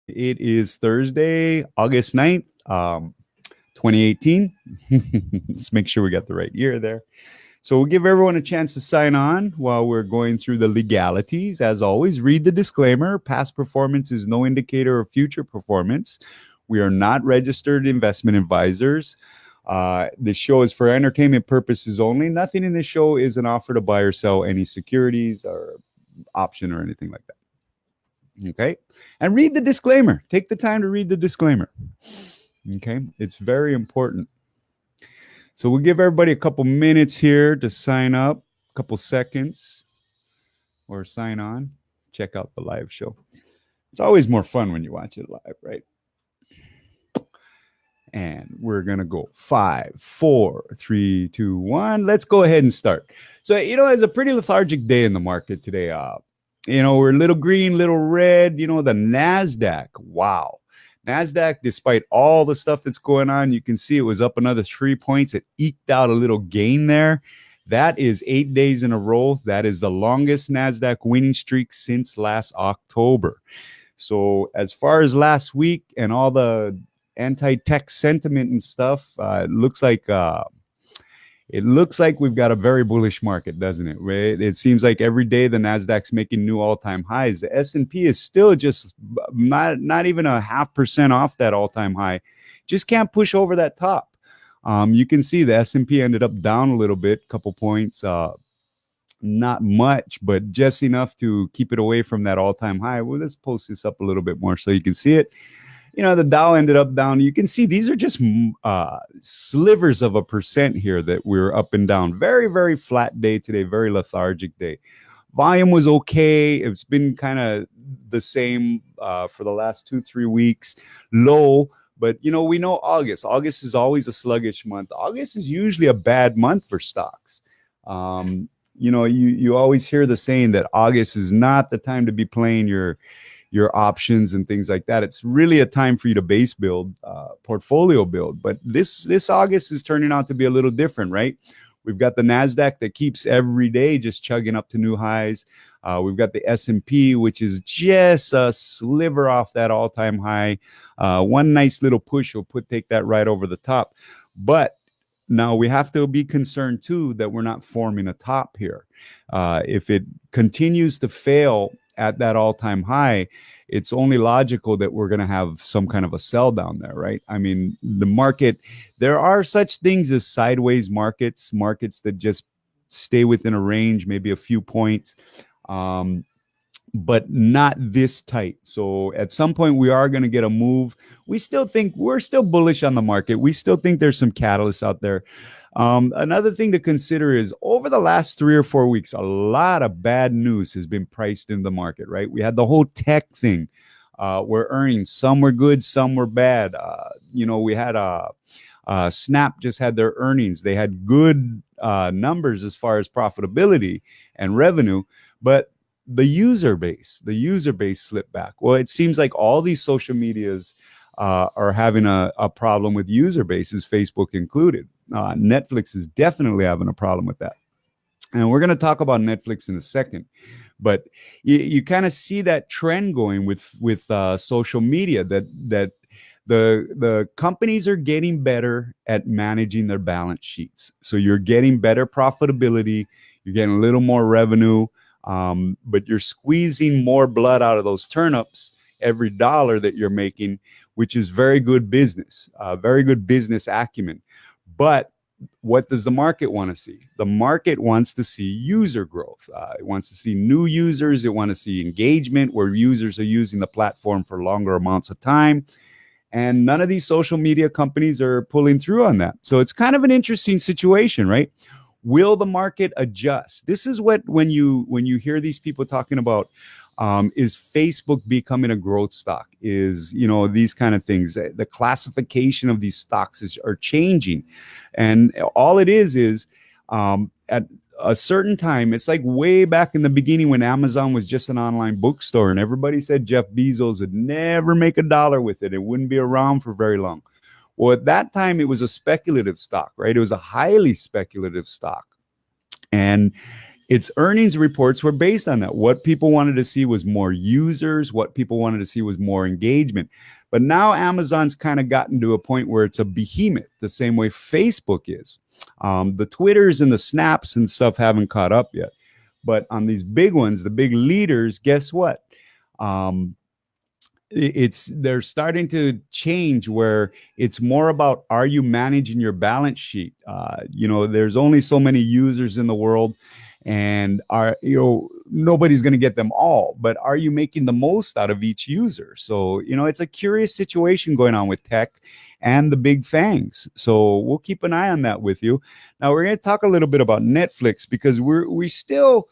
It is Thursday, August 9th, 2018. Let's make sure we got the right year there. So we'll give everyone a chance to sign on while we're going through the legalities. As always, read the disclaimer. Past performance is no indicator of future performance. We are not registered investment advisors. This show is for entertainment purposes only. Nothing in this show is an offer to buy or sell any securities or option or anything like that. Okay. And read the disclaimer. Take the time to read the disclaimer. Okay. It's very important. So we'll give everybody a couple minutes here to sign up, a couple seconds, or sign on. Check out the live show. It's always more fun when you watch it live, right? And we're going to go 5, 4, 3, 2, 1. Let's go ahead and start. So, it's a pretty lethargic day in the market today. We're a little green, little red. The NASDAQ, wow. NASDAQ, despite all the stuff that's going on, you can see it was up another 3 points. It eked out a little gain there. That is 8 days in a row. That is the longest NASDAQ winning streak since last October. So as far as last week and all the anti-tech sentiment and stuff, it looks like we've got a very bullish market, doesn't it? Right? It seems like every day the NASDAQ's making new all-time highs. The S&P is still just not even 0.5% off that all-time high. Just can't push over that top. You can see the S&P ended up down a little bit, couple points, not much, but just enough to keep it away from that all-time high. Well, let's post this up a little bit more so you can see it. The Dow ended up down. You can see these are just slivers of a percent here that we're up and down. Very, very flat day today, very lethargic day. Volume was okay. It's been kind of the same for the last 2-3 weeks, low. But, we know August. August is always a sluggish month. August is usually a bad month for stocks. You always hear the saying that August is not the time to be playing your options and things like that. It's really a time for you to base build, portfolio build. But this August is turning out to be a little different, right? We've got the NASDAQ that keeps every day just chugging up to new highs. We've got the S&P, which is just a sliver off that all-time high. One nice little push will take that right over the top. But now we have to be concerned too that we're not forming a top here. If it continues to fail at that all-time high, it's only logical that we're going to have some kind of a sell down there, right? I mean, the market, there are such things as sideways markets that just stay within a range, maybe a few points, but not this tight. So at some point we are going to get a move. We're still bullish on the market. We still think there's some catalysts out there. Another thing to consider is over the last 3 or 4 weeks, a lot of bad news has been priced in the market, right? We had the whole tech thing where earnings, some were good, some were bad. We had Snap just had their earnings. They had good numbers as far as profitability and revenue, but the user base slipped back. Well, it seems like all these social medias are having a problem with user bases, Facebook included. Netflix is definitely having a problem with that. And we're going to talk about Netflix in a second. But you kind of see that trend going with social media, that the companies are getting better at managing their balance sheets. So you're getting better profitability, you're getting a little more revenue, but you're squeezing more blood out of those turnips every dollar that you're making, which is very good business acumen. But what does the market want to see? The market wants to see user growth. It wants to see new users. It wants to see engagement where users are using the platform for longer amounts of time. And none of these social media companies are pulling through on that. So it's kind of an interesting situation, right? Will the market adjust? This is what, when you hear these people talking about, is Facebook becoming a growth stock? Is, these kind of things. The classification of these stocks are changing. And all it is at a certain time, it's like way back in the beginning when Amazon was just an online bookstore and everybody said Jeff Bezos would never make $1 with it. It wouldn't be around for very long. Well, at that time, it was a speculative stock, right? It was a highly speculative stock. And its earnings reports were based on that. What people wanted to see was more users. What people wanted to see was more engagement. But now Amazon's kind of gotten to a point where it's a behemoth, the same way Facebook is. The Twitters and the Snaps and stuff haven't caught up yet. But on these big ones, the big leaders, guess what? They're starting to change where it's more about, are you managing your balance sheet? There's only so many users in the world, and nobody's going to get them all, but are you making the most out of each user? So it's a curious situation going on with tech and the big fangs. So we'll keep an eye on that with you. Now we're going to talk a little bit about Netflix, because we're still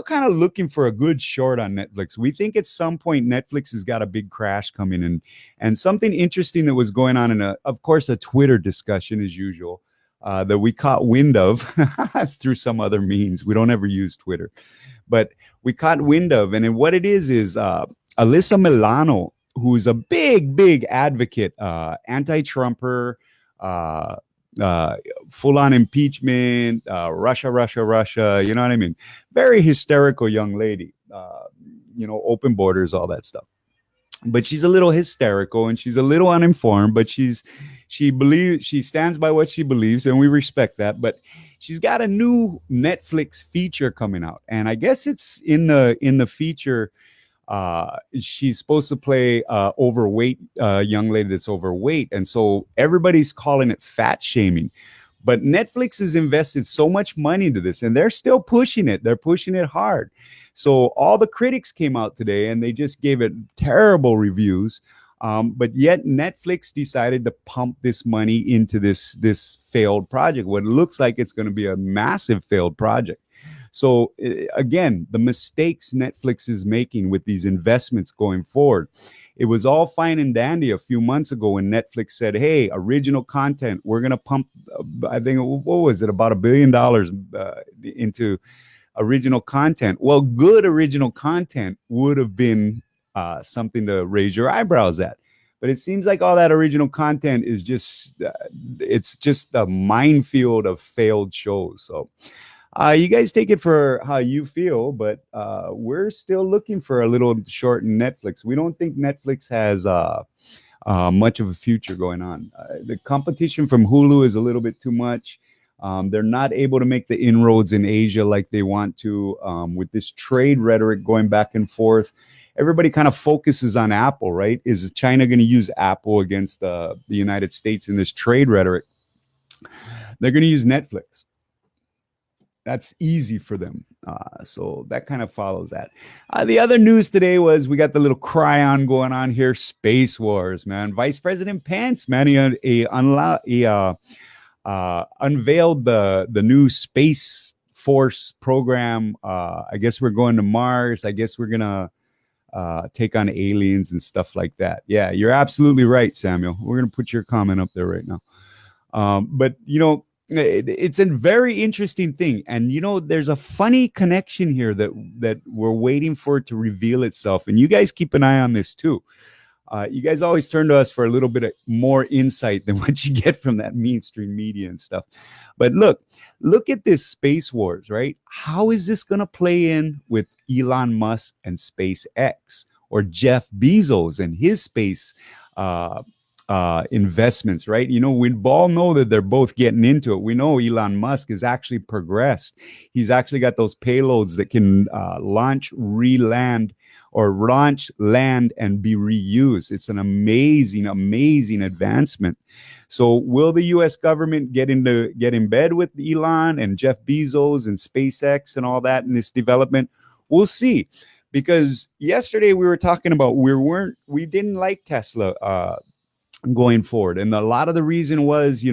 kind of looking for a good short on Netflix. We think at some point Netflix has got a big crash coming in, and something interesting that was going on in of course, a Twitter discussion as usual, that we caught wind of through some other means. We don't ever use Twitter, but we caught wind of, and what it is Alyssa Milano, who's a big advocate, anti-Trumper, full-on impeachment, Russia, you know what I mean? Very hysterical young lady, open borders, all that stuff. But she's a little hysterical and she's a little uninformed, but she stands by what she believes, and we respect that. But she's got a new Netflix feature coming out, and I guess it's in the feature. She's supposed to play overweight young lady that's overweight, and so everybody's calling it fat shaming. But Netflix has invested so much money into this, and they're still pushing it. They're pushing it hard. So all the critics came out today, and they just gave it terrible reviews. But yet Netflix decided to pump this money into this failed project. What looks like it's going to be a massive failed project. So again, the mistakes Netflix is making with these investments going forward. It was all fine and dandy a few months ago when Netflix said, hey, original content, we're going to pump, I think, what was it, about $1 billion into original content. Well, good original content would have been something to raise your eyebrows at. But it seems like all that original content is it's just a minefield of failed shows. So you guys take it for how you feel, but we're still looking for a little short in Netflix. We don't think Netflix has much of a future going on. The competition from Hulu is a little bit too much. They're not able to make the inroads in Asia like they want to, with this trade rhetoric going back and forth. Everybody kind of focuses on Apple, right? Is China going to use Apple against the United States in this trade rhetoric? They're going to use Netflix. That's easy for them. So that kind of follows that. The other news today was we got the little cry-on going on here, Space Wars, man. Vice President Pence, man, he unveiled the new Space Force program. I guess we're going to Mars. I guess we're going to take on aliens and stuff like that. Yeah, you're absolutely right, Samuel. We're going to put your comment up there right now. But, it's a very interesting thing. And, there's a funny connection here that we're waiting for it to reveal itself. And you guys keep an eye on this too. You guys always turn to us for a little bit of more insight than what you get from that mainstream media and stuff. But look at this Space Wars, right? How is this going to play in with Elon Musk and SpaceX, or Jeff Bezos and his space investments, right? We all know that they're both getting into it. We know Elon Musk has actually progressed. He's actually got those payloads that can launch, land, and be reused. It's an amazing advancement. So will the US government get in bed with Elon and Jeff Bezos and SpaceX and all that in this development? We'll see. Because yesterday we were talking about we didn't like Tesla going forward. And a lot of the reason was,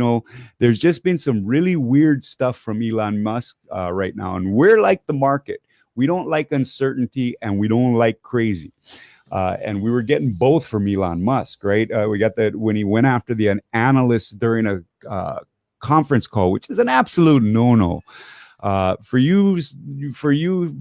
there's just been some really weird stuff from Elon Musk right now. And we're like the market. We don't like uncertainty and we don't like crazy. And we were getting both from Elon Musk, right? We got that when he went after the analysts during a conference call, which is an absolute no-no. For you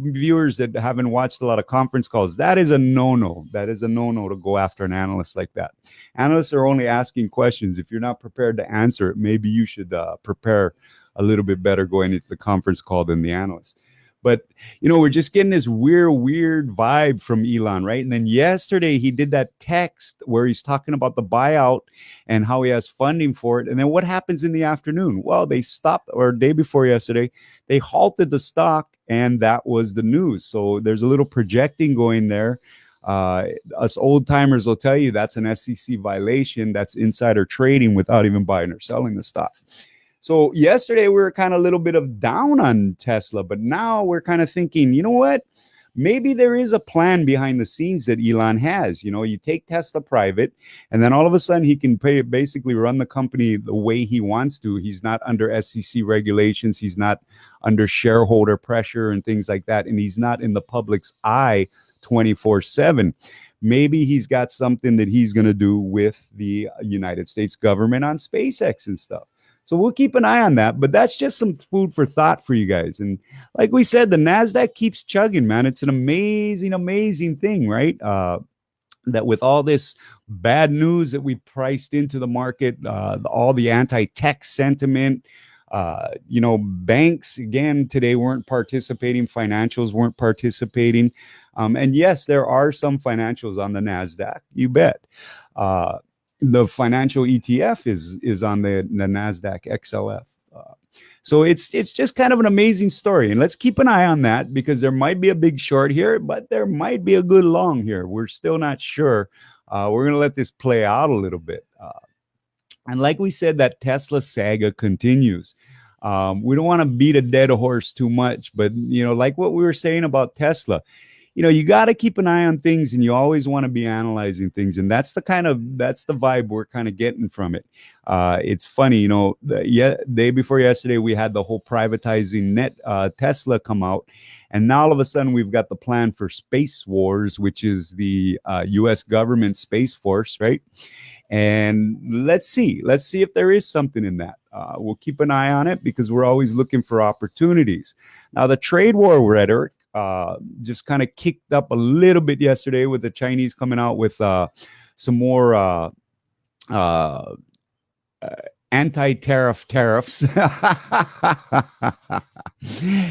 viewers that haven't watched a lot of conference calls, that is a no-no. That is a no-no to go after an analyst like that. Analysts are only asking questions. If you're not prepared to answer it, maybe you should prepare a little bit better going into the conference call than the analyst. But we're just getting this weird vibe from Elon, right? And then yesterday he did that text where he's talking about the buyout and how he has funding for it. And then what happens in the afternoon? Well, they stopped, or day before yesterday, they halted the stock, and that was the news. So there's a little projecting going there. Us old timers will tell you that's an SEC violation. That's insider trading without even buying or selling the stock. So yesterday we were kind of a little bit of down on Tesla, but now we're kind of thinking, you know what? Maybe there is a plan behind the scenes that Elon has. You take Tesla private, and then all of a sudden he can basically run the company the way he wants to. He's not under SEC regulations. He's not under shareholder pressure and things like that. And he's not in the public's eye 24/7. Maybe he's got something that he's going to do with the United States government on SpaceX and stuff. So we'll keep an eye on that, but that's just some food for thought for you guys. And like we said, the NASDAQ keeps chugging, man. It's an amazing thing, right? That with all this bad news that we priced into the market, all the anti-tech sentiment, banks, again, today weren't participating. Financials weren't participating. And yes, there are some financials on the NASDAQ, you bet. The financial ETF is on the NASDAQ XLF. So it's just kind of an amazing story. And let's keep an eye on that, because there might be a big short here, but there might be a good long here. We're still not sure. We're going to let this play out a little bit. And like we said, that Tesla saga continues. We don't want to beat a dead horse too much, but, like what we were saying about Tesla, you got to keep an eye on things, and you always want to be analyzing things. And that's the vibe we're kind of getting from it. It's funny, the day before yesterday, we had the whole privatizing Tesla come out. And now all of a sudden we've got the plan for Space Wars, which is the US government Space Force, right? And let's see if there is something in that. We'll keep an eye on it, because we're always looking for opportunities. Now, the trade war rhetoric just kind of kicked up a little bit yesterday with the Chinese coming out with some more anti-tariff tariffs.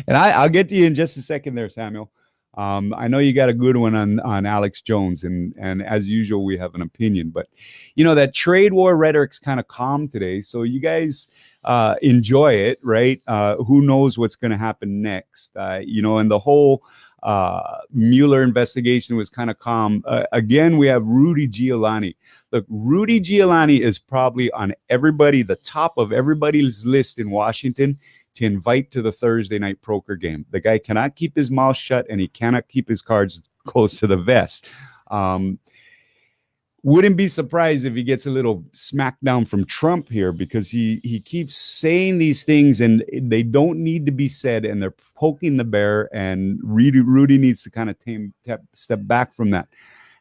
And I'll get to you in just a second there, Samuel. I know you got a good one on Alex Jones, and as usual, we have an opinion. But that trade war rhetoric's kind of calm today, so you guys enjoy it, right? Who knows what's going to happen next? And the whole Mueller investigation was kind of calm. Again, we have Rudy Giuliani. Look, Rudy Giuliani is probably on the top of everybody's list in Washington to invite to the Thursday night poker game. The guy cannot keep his mouth shut, and he cannot keep his cards close to the vest. Wouldn't be surprised if he gets a little smackdown from Trump here, because he keeps saying these things and they don't need to be said, and they're poking the bear, and Rudy needs to kind of step back from that.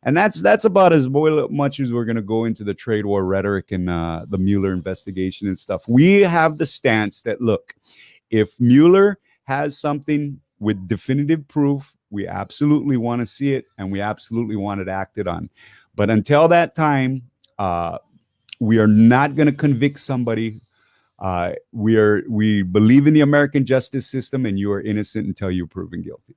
And that's about as much as we're going to go into the trade war rhetoric and the Mueller investigation and stuff. We have the stance that, look, if Mueller has something with definitive proof, we absolutely want to see it, and we absolutely want it acted on. But until that time, we are not going to convict somebody. We believe in the American justice system, and you are innocent until you're proven guilty.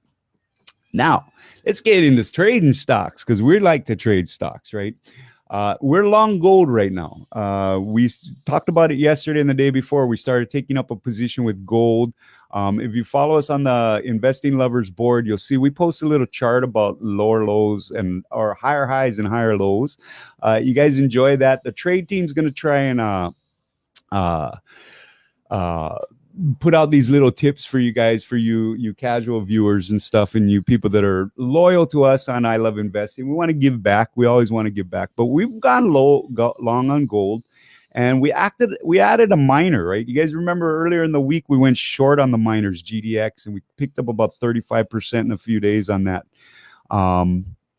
Now, let's get into trading stocks, because we like to trade stocks, right? We're long gold right now. We talked about it yesterday and the day before. We started taking up a position with gold. If you follow us on the Investing Lovers board, you'll see we post a little chart about lower lows or higher highs and higher lows. You guys enjoy that. The trade team's going to try and put out these little tips for you guys, for you casual viewers and stuff, and you people that are loyal to us on I Love Investing. We want to give back. We always want to give back, but we've gone long on gold, and we added a miner, right? You guys remember earlier in the week we went short on the miners, GDX, and we picked up about 35% in a few days on that.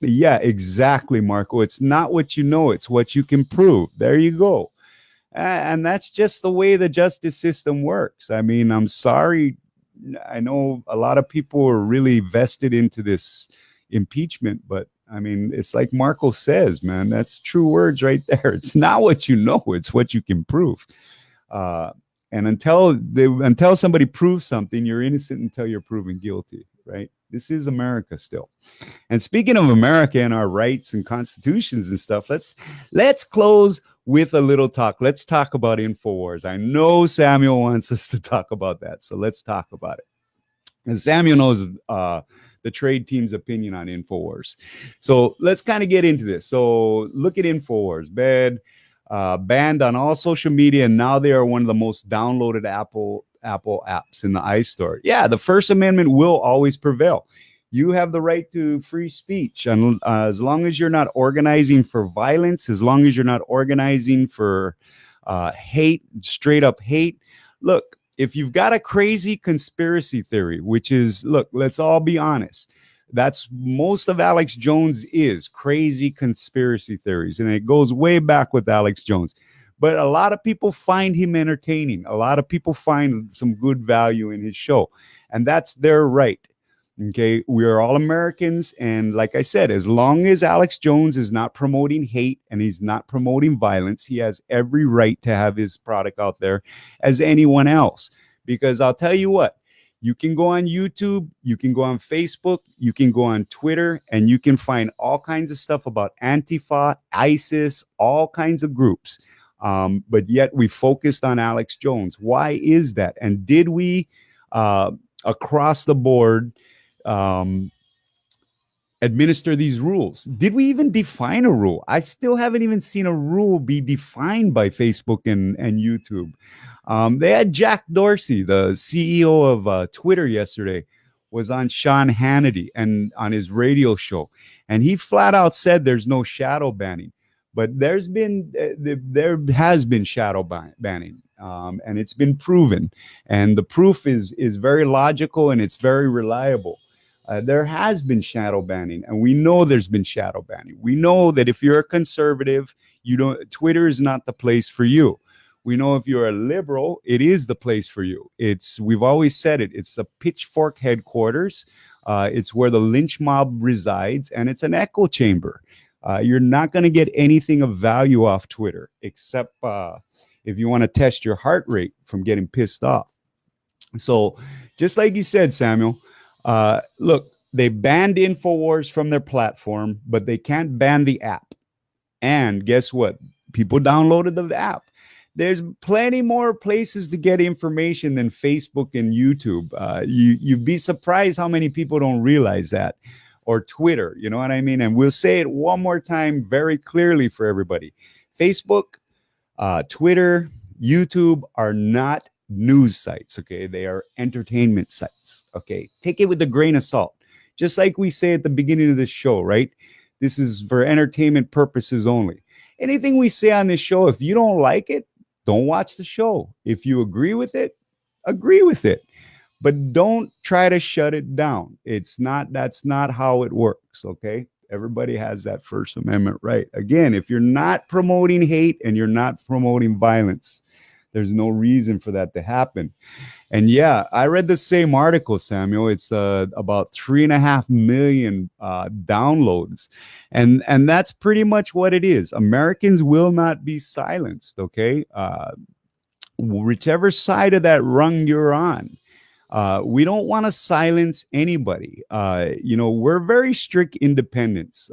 Yeah, exactly, Marco. It's not what you know, it's what you can prove. There you go. And that's just the way the justice system works. I mean, I'm sorry. I know a lot of people are really vested into this impeachment, but I mean, it's like Marco says, man, that's true words right there. It's not what you know, it's what you can prove. And until somebody proves something, you're innocent until you're proven guilty, right? This is America still. And speaking of America and our rights and constitutions and stuff, let's close with a little talk. Let's talk about Infowars. I know Samuel wants us to talk about that, so let's talk about it. And Samuel knows the trade team's opinion on Infowars. So let's kind of get into this. So look at Infowars, banned on all social media, and now they are one of the most downloaded Apple apps in the iStore. Yeah, the First Amendment will always prevail. You have the right to free speech, and as long as you're not organizing for violence, as long as you're not organizing for hate, straight up hate. Look, if you've got a crazy conspiracy theory, which is, look, let's all be honest, that's most of Alex Jones is crazy conspiracy theories, and it goes way back with Alex Jones. But a lot of people find him entertaining. A lot of people find some good value in his show, and that's their right. Okay, we are all Americans, and like I said, as long as Alex Jones is not promoting hate and he's not promoting violence, he has every right to have his product out there as anyone else. Because I'll tell you what, you can go on YouTube, you can go on Facebook, you can go on Twitter, and you can find all kinds of stuff about Antifa, ISIS, all kinds of groups. But yet we focused on Alex Jones. Why is that? And did we, across the board, administer these rules? Did we even define a rule? I still haven't even seen a rule be defined by Facebook and YouTube. They had Jack Dorsey, the CEO of Twitter, yesterday, was on Sean Hannity and on his radio show, and he flat out said there's no shadow banning, but there has been shadow banning. And it's been proven, and the proof is very logical and it's very reliable. There has been shadow banning, and we know there's been shadow banning. We know that if you're a conservative, Twitter is not the place for you. We know if you're a liberal, it is the place for you. We've always said it. It's a pitchfork headquarters. It's where the lynch mob resides, and it's an echo chamber. You're not going to get anything of value off Twitter, except if you want to test your heart rate from getting pissed off. So just like you said, Samuel, look, they banned Infowars from their platform, but they can't ban the app. And guess what? People downloaded the app. There's plenty more places to get information than Facebook and YouTube. You'd be surprised how many people don't realize that. Or Twitter, you know what I mean? And we'll say it one more time very clearly for everybody. Facebook, Twitter, YouTube are not news sites, okay? They are entertainment sites, okay? Take it with a grain of salt. Just like we say at the beginning of this show, right? This is for entertainment purposes only. Anything we say on this show, if you don't like it, don't watch the show. If you agree with it, agree with it. But don't try to shut it down. That's not how it works, okay? Everybody has that First Amendment right. Again, if you're not promoting hate and you're not promoting violence, there's no reason for that to happen. And yeah, I read the same article, Samuel. It's about 3.5 million downloads. And that's pretty much what it is. Americans will not be silenced, okay? Whichever side of that rung you're on. We don't want to silence anybody. We're very strict independents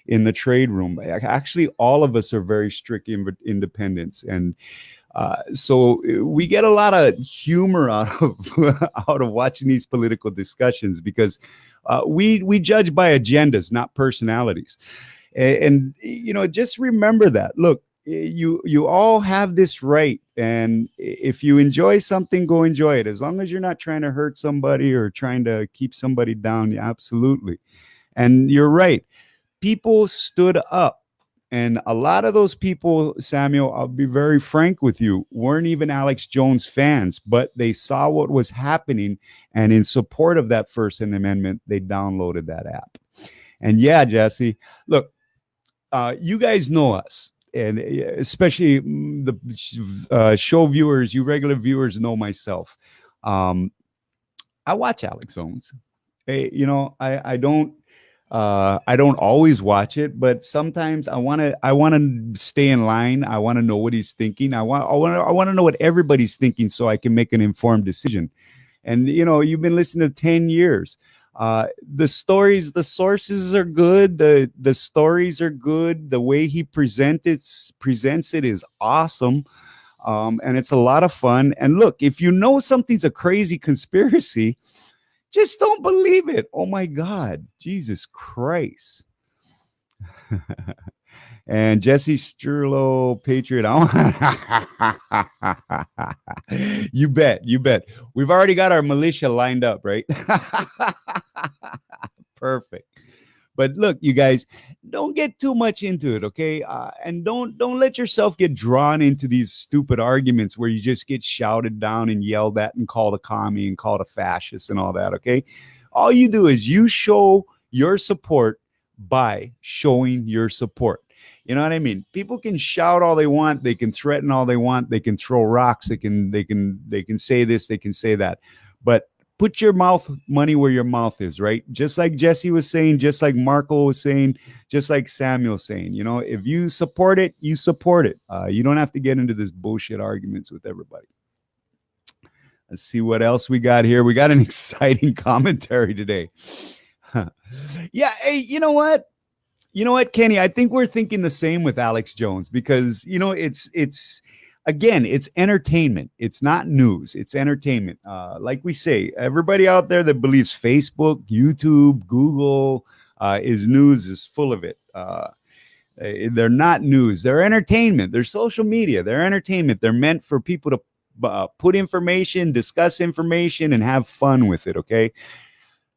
in the trade room. Actually, all of us are very strict independents, and so we get a lot of humor out of watching these political discussions because we judge by agendas, not personalities. And just remember that. Look, you all have this right, and if you enjoy something, go enjoy it, as long as you're not trying to hurt somebody or trying to keep somebody down. Yeah, absolutely. And you're right, people stood up, and a lot of those people, Samuel, I'll be very frank with you, weren't even Alex Jones fans, but they saw what was happening, and in support of that First Amendment, they downloaded that app. And yeah, Jesse, look, you guys know us. And especially the show viewers, you regular viewers know myself. I watch Alex Jones. I don't I don't always watch it, but sometimes I want to stay in line. I want to know what he's thinking. I want to know what everybody's thinking so I can make an informed decision. And you've been listening to 10 years. The stories, the sources are good. The stories are good. The way he presents it is awesome. And it's a lot of fun. And look, if you know something's a crazy conspiracy, just don't believe it. Oh my God, Jesus Christ. And Jesse Sturlo, Patriot. You bet. You bet. We've already got our militia lined up, right? Perfect. But look, you guys, don't get too much into it, okay? And don't let yourself get drawn into these stupid arguments where you just get shouted down and yelled at and called a commie and called a fascist and all that, okay? All you do is you show your support by showing your support. You know what I mean? People can shout all they want, they can threaten all they want, they can throw rocks, they can say this, they can say that, but put your money where your mouth is, right? Just like Jesse was saying, just like Marco was saying, just like Samuel was saying, if you support it, you support it. You don't have to get into this bullshit arguments with everybody. Let's see what else we got here. We got an exciting commentary today. Yeah. Hey, you know what? Kenny, I think we're thinking the same with Alex Jones because, it's again, it's entertainment. It's not news. It's entertainment. Like we say, everybody out there that believes Facebook, YouTube, Google is news is full of it. They're not news. They're entertainment. They're social media. They're entertainment. They're meant for people to put information, discuss information, and have fun with it, okay?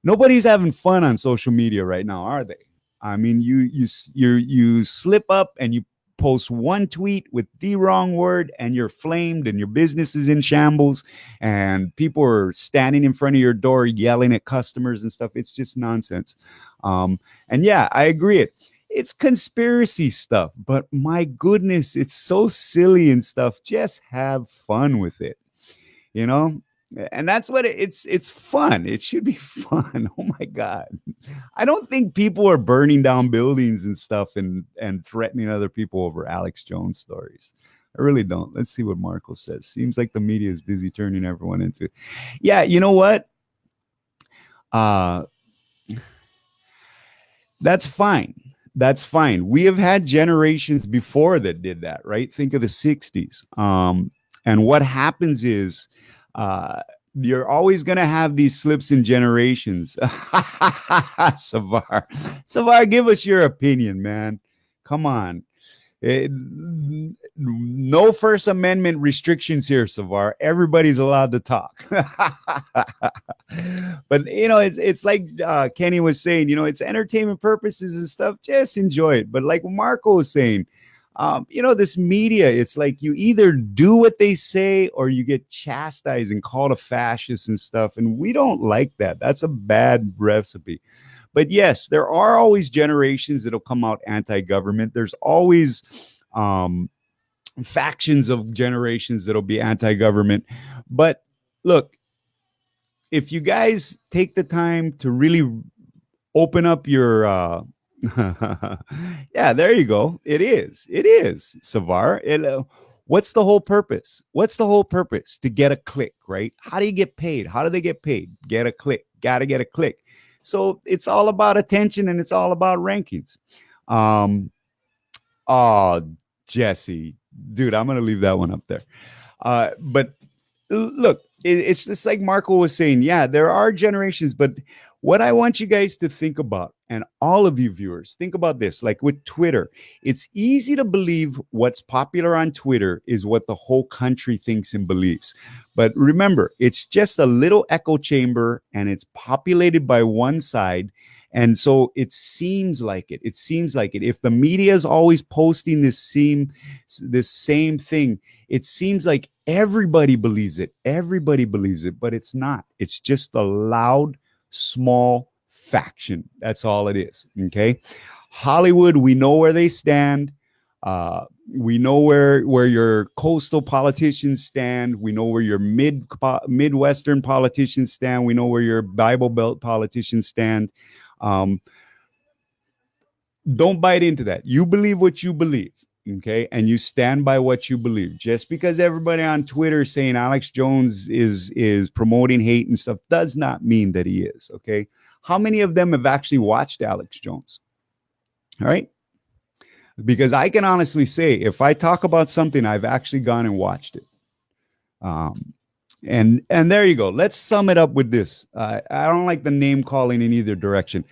Nobody's having fun on social media right now, are they? I mean, you slip up and you post one tweet with the wrong word and you're flamed and your business is in shambles and people are standing in front of your door yelling at customers and stuff. It's just nonsense. And yeah, I agree. It's conspiracy stuff, but my goodness, it's so silly and stuff. Just have fun with it, and that's what it's fun. It should be fun. Oh my God. I don't think people are burning down buildings and stuff and threatening other people over Alex Jones stories. I really don't. Let's see what Marco says. Seems like the media is busy turning everyone into. Yeah, you know what? That's fine. That's fine. We have had generations before that did that, right? Think of the 60s. And what happens is you're always going to have these slips in generations. Savar, give us your opinion, man. Come on. No First Amendment restrictions here, Savar. Everybody's allowed to talk. But it's like Kenny was saying, it's entertainment purposes and stuff. Just enjoy it. But like Marco was saying, this media, it's like you either do what they say or you get chastised and called a fascist and stuff. And we don't like that. That's a bad recipe. But yes, there are always generations that'll come out anti-government. There's always factions of generations that'll be anti-government. But look, if you guys take the time to really open up your yeah, there you go. It is Savar. What's the whole purpose? To get a click, right? How do you get paid? How do they get paid? Get a click. Gotta get a click. So it's all about attention and it's all about rankings. Oh, Jesse, dude, I'm gonna leave that one up there. But look, it's just like Marco was saying. Yeah, there are generations, but what I want you guys to think about, and all of you viewers, think about this. Like with Twitter, it's easy to believe what's popular on Twitter is what the whole country thinks and believes. But remember, it's just a little echo chamber and it's populated by one side. And so it seems like it. If the media is always posting this same thing, it seems like everybody believes it. But it's not. It's just a loud, small faction. That's all it is. Okay. Hollywood, we know where they stand. We know where your coastal politicians stand. We know where your Midwestern politicians stand. We know where your Bible Belt politicians stand. Don't bite into that. You believe what you believe, okay, and you stand by what you believe. Just because everybody on Twitter is saying Alex Jones is promoting hate and stuff does not mean that he is, okay. How many of them have actually watched Alex Jones? All right, because I can honestly say if I talk about something, I've actually gone and watched it. And there you go. Let's sum it up with this. I don't like the name calling in either direction.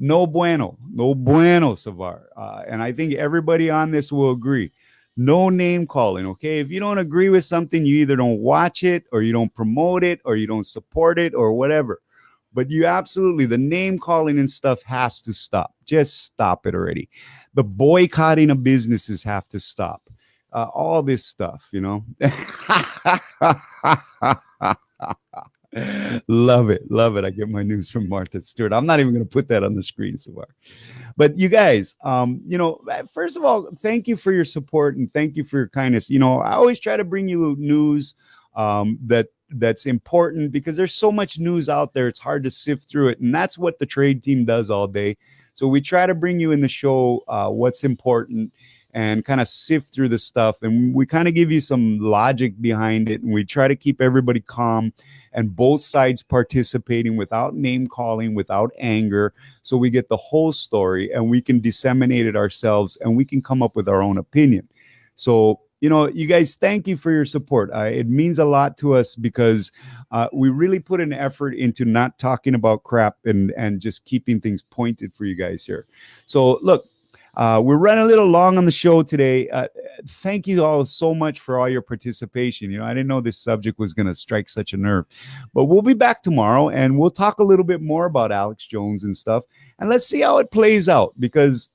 No bueno, Savar. And I think everybody on this will agree. No name calling, okay? If you don't agree with something, you either don't watch it or you don't promote it or you don't support it or whatever. But you absolutely, the name calling and stuff has to stop. Just stop it already. The boycotting of businesses have to stop. All this stuff, you know. Love it. Love it. I get my news from Martha Stewart. I'm not even going to put that on the screen so far. But you guys, you know, first of all, thank you for your support and thank you for your kindness. You know, I always try to bring you news that's important because there's so much news out there. It's hard to sift through it. And that's what the trade team does all day. So we try to bring you in the show what's important and kind of sift through the stuff. And we kind of give you some logic behind it. And we try to keep everybody calm and both sides participating without name calling, without anger. So we get the whole story and we can disseminate it ourselves and we can come up with our own opinion. So, you know, you guys, thank you for your support. It means a lot to us because we really put an effort into not talking about crap and just keeping things pointed for you guys here. So look, we're running a little long on the show today. Thank you all so much for all your participation. You know, I didn't know this subject was going to strike such a nerve, but we'll be back tomorrow and we'll talk a little bit more about Alex Jones and stuff. And let's see how it plays out because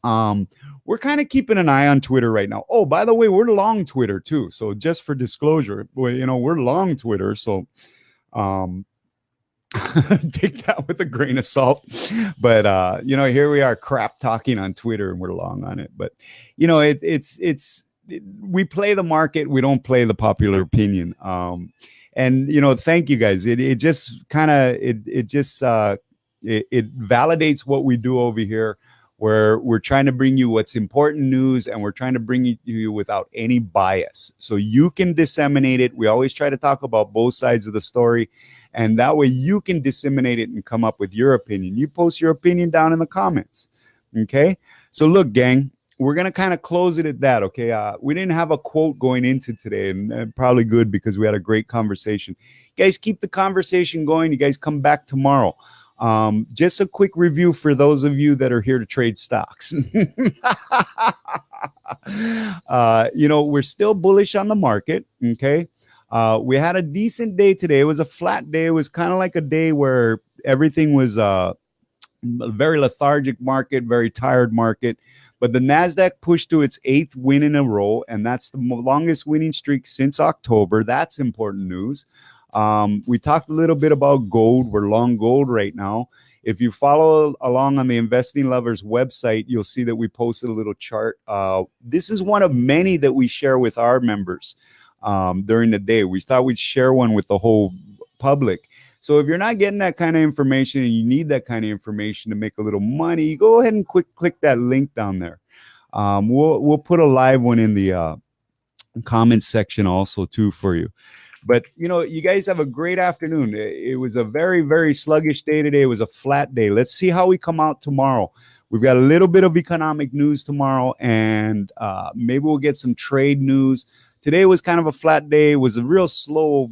we're kind of keeping an eye on Twitter right now. Oh, by the way, we're long Twitter too. So just for disclosure, you know, we're long Twitter. So, take that with a grain of salt, but you know, here we are crap talking on Twitter and we're long on it. But you know, we play the market, we don't play the popular opinion. And you know, thank you guys. It just kind of it validates what we do over here, where we're trying to bring you what's important news and we're trying to bring it to you without any bias. So you can disseminate it. We always try to talk about both sides of the story. And that way you can disseminate it and come up with your opinion. You post your opinion down in the comments. Okay. So look, gang, we're going to kind of close it at that. Okay. We didn't have a quote going into today and probably good because we had a great conversation. You guys keep the conversation going. You guys come back tomorrow. Just a quick review for those of you that are here to trade stocks. You know, we're still bullish on the market. Okay. We had a decent day today. It was a flat day. It was kind of like a day where everything was a very lethargic market, very tired market. But the NASDAQ pushed to its 8th win in a row, and that's the longest winning streak since October. That's important news. We talked a little bit about gold. We're long gold right now. If you follow along on the Investing Lovers website, you'll see that we posted a little chart. This is one of many that we share with our members during the day. We thought we'd share one with the whole public. So if you're not getting that kind of information and you need that kind of information to make a little money, go ahead and click that link down there. We'll put a live one in the comment section also too for you. But, you know, you guys have a great afternoon. It was a very, very sluggish day today. It was a flat day. Let's see how we come out tomorrow. We've got a little bit of economic news tomorrow, and maybe we'll get some trade news. Today was kind of a flat day. It was a real slow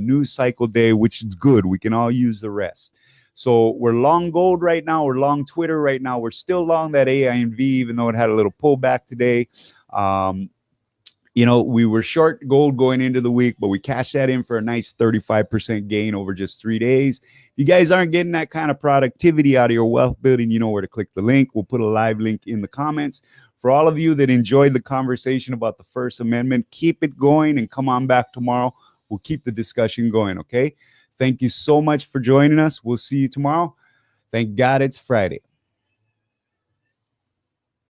news cycle day, which is good. We can all use the rest. So we're long gold right now. We're long Twitter right now. We're still long that AINV, even though it had a little pullback today. You know, we were short gold going into the week, but we cashed that in for a nice 35% gain over just 3 days. If you guys aren't getting that kind of productivity out of your wealth building, you know where to click the link. We'll put a live link in the comments. For all of you that enjoyed the conversation about the First Amendment, keep it going and come on back tomorrow. We'll keep the discussion going, okay? Thank you so much for joining us. We'll see you tomorrow. Thank God it's Friday.